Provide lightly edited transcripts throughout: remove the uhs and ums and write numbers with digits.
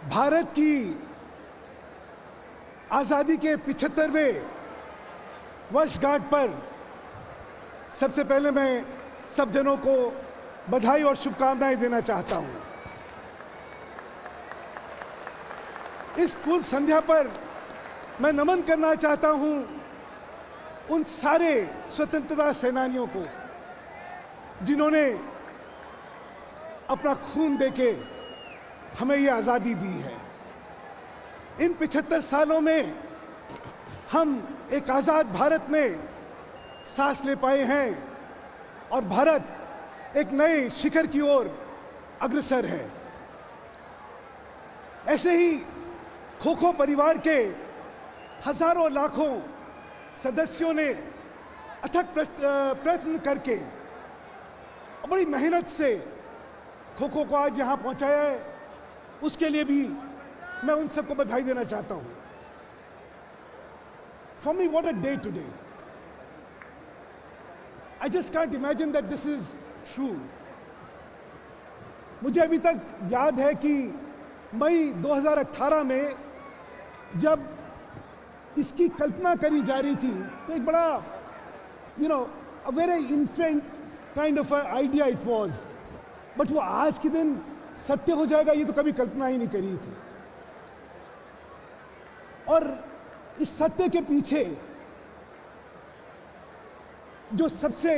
भारत की आज़ादी के 75वें वर्षगांठ पर सबसे पहले मैं सब जनों को बधाई और शुभकामनाएं देना चाहता हूं। इस पूर्व संध्या पर मैं नमन करना चाहता हूं उन सारे स्वतंत्रता सेनानियों को जिन्होंने अपना खून देके हमें ये आज़ादी दी है। इन 75 सालों में हम एक आज़ाद भारत में सांस ले पाए हैं और भारत एक नए शिखर की ओर अग्रसर है। ऐसे ही खो खो परिवार के हजारों लाखों सदस्यों ने अथक प्रयत्न करके बड़ी मेहनत से खो खो को आज यहाँ पहुँचाया है, उसके लिए भी मैं उन सबको बधाई देना चाहता हूँ। For me, what a day today. I just can't imagine that this is true. मुझे अभी तक याद है कि मई 2018 में जब इसकी कल्पना करी जा रही थी तो एक बड़ा a very infant kind of an idea it was. But वो आज के दिन सत्य हो जाएगा ये तो कभी कल्पना ही नहीं करी थी। और इस सत्य के पीछे जो सबसे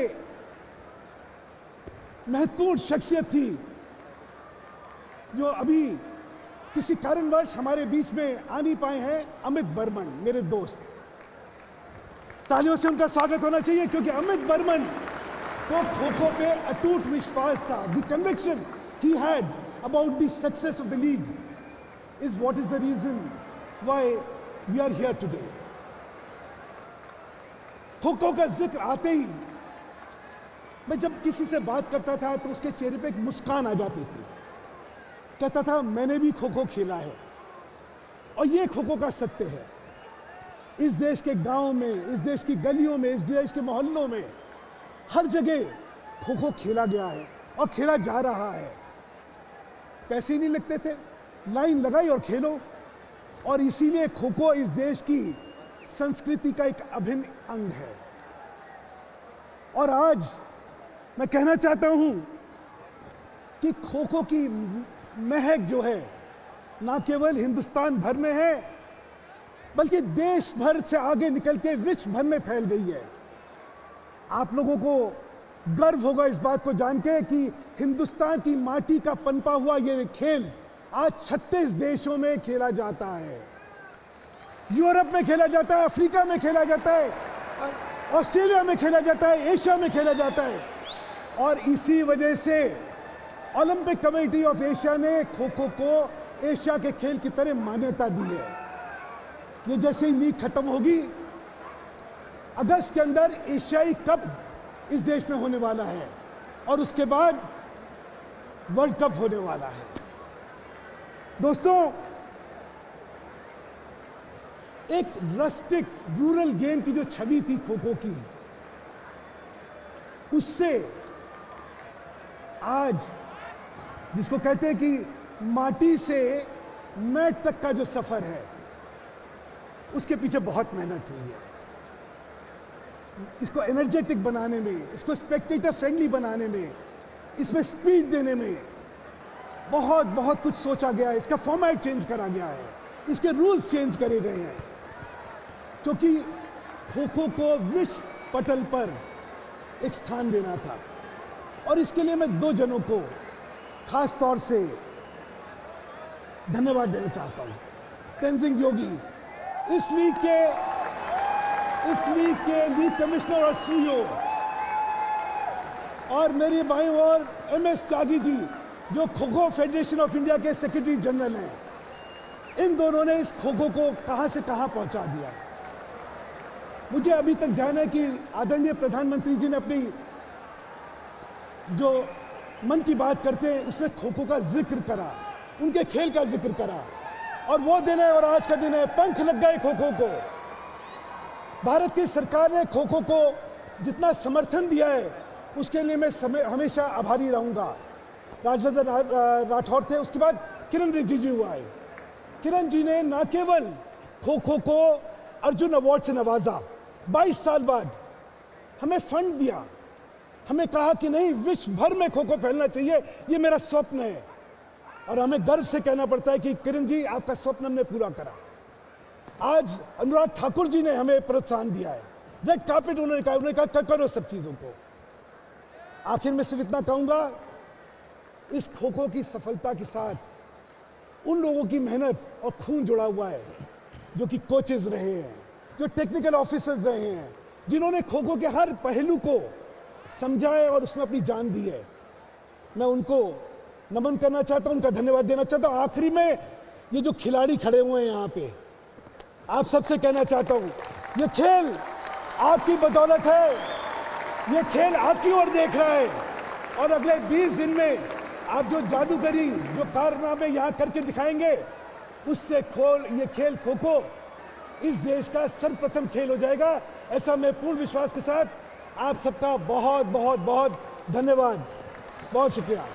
महत्वपूर्ण शख्सियत थी, जो अभी किसी कारणवश हमारे बीच में आ नहीं पाए हैं, अमित बर्मन, मेरे दोस्त। तालियों से उनका स्वागत होना चाहिए क्योंकि अमित बर्मन को खो खो पे अटूट विश्वास था। The conviction he had about the success of the league is what is the reason why we are here today. Kho kho का जिक्र आते ही मैं जब किसी से बात करता था तो उसके चेहरे पे एक मुस्कान आ जाती थी। कहता था मैंने भी खो खो खेला है और ये खो खो का सत्य है। इस देश के गांव में, इस देश की गलियों में, इस देश के मोहल्लों में हर जगह खो खो खेला गया है और खेला जा रहा है। पैसे ही नहीं लगते थे, लाइन लगाई और खेलो। और इसीलिए खो खो इस देश की संस्कृति का एक अभिन्न अंग है। और आज मैं कहना चाहता हूं कि खो खो की महक जो है ना केवल हिंदुस्तान भर में है बल्कि देश भर से आगे निकल के विश्व भर में फैल गई है। आप लोगों को गर्व होगा इस बात को जान के कि हिंदुस्तान की माटी का पनपा हुआ ये खेल आज 36 देशों में खेला जाता है। यूरोप में खेला जाता है, अफ्रीका में खेला जाता है, ऑस्ट्रेलिया में खेला जाता है, एशिया में खेला जाता है। और इसी वजह से ओलंपिक कमेटी ऑफ एशिया ने खो खो को एशिया के खेल की तरह मान्यता दी है। ये जैसे ही लीग खत्म होगी, अगस्त के अंदर एशियाई कप इस देश में होने वाला है और उसके बाद वर्ल्ड कप होने वाला है। दोस्तों, एक रस्टिक रूरल गेम की जो छवि थी खो खो की, उससे आज जिसको कहते हैं कि माटी से मैट तक का जो सफर है, उसके पीछे बहुत मेहनत हुई है। इसको एनर्जेटिक बनाने में, इसको स्पेक्टेटर फ्रेंडली बनाने में, इसमें स्पीड देने में बहुत बहुत कुछ सोचा गया है। इसका फॉर्मेट चेंज करा गया है, इसके रूल्स चेंज करे गए हैं, क्योंकि खो खो को विश्व पटल पर एक स्थान देना था। और इसके लिए मैं दो जनों को खास तौर से धन्यवाद देना चाहता हूं। तेनजिंग योगी, इस लीग के लीग कमिश्नर और सीईओ, और मेरी बाईं ओर एमएस त्यागी जी जो kho kho federation of India के सेक्रेटरी जनरल हैं। इन दोनों ने इस खो खो को कहां से कहां पहुंचा दिया। मुझे अभी तक ध्यान है कि आदरणीय प्रधानमंत्री जी ने अपनी जो मन की बात करते हैं उसमें खो खो का जिक्र करा, उनके खेल का जिक्र करा। और वो दिन है और आज का दिन है, पंख लग गए खो खो को। भारत की सरकार ने खो खो को जितना समर्थन दिया है उसके लिए मैं हमेशा आभारी रहूंगा। राजवर्धन राठौर थे, उसके बाद किरण रिजिजू आए। किरण जी ने न केवल खो खो को अर्जुन अवार्ड से नवाजा, 22 साल बाद हमें फंड दिया, हमें कहा कि नहीं, विश्व भर में खो खो फैलना चाहिए, ये मेरा स्वप्न है। और हमें गर्व से कहना पड़ता है कि किरण जी, आपका स्वप्न हमने पूरा करा। आज अनुराग ठाकुर जी ने हमें प्रोत्साहन दिया है, रेड कार्पेट उन्होंने कहा करो सब चीजों को। आखिर में सिर्फ इतना कहूंगा, इस खो खो की सफलता के साथ उन लोगों की मेहनत और खून जुड़ा हुआ है जो कि कोचेज रहे हैं, जो टेक्निकल ऑफिसर्स रहे हैं, जिन्होंने खो खो के हर पहलू को समझा है और उसमें अपनी जान दी है। मैं उनको नमन करना चाहता हूं, उनका धन्यवाद देना चाहता हूं। आखिरी में ये जो खिलाड़ी खड़े हुए हैं यहाँ पे, आप सबसे कहना चाहता हूं, ये खेल आपकी बदौलत है, ये खेल आपकी ओर देख रहा है। और अगले 20 दिन में आप जो जादूगरी, जो कारनामे यहाँ करके दिखाएंगे, उससे ये खेल खो खो इस देश का सर्वप्रथम खेल हो जाएगा। ऐसा मैं पूर्ण विश्वास के साथ आप सबका बहुत बहुत बहुत धन्यवाद, बहुत शुक्रिया।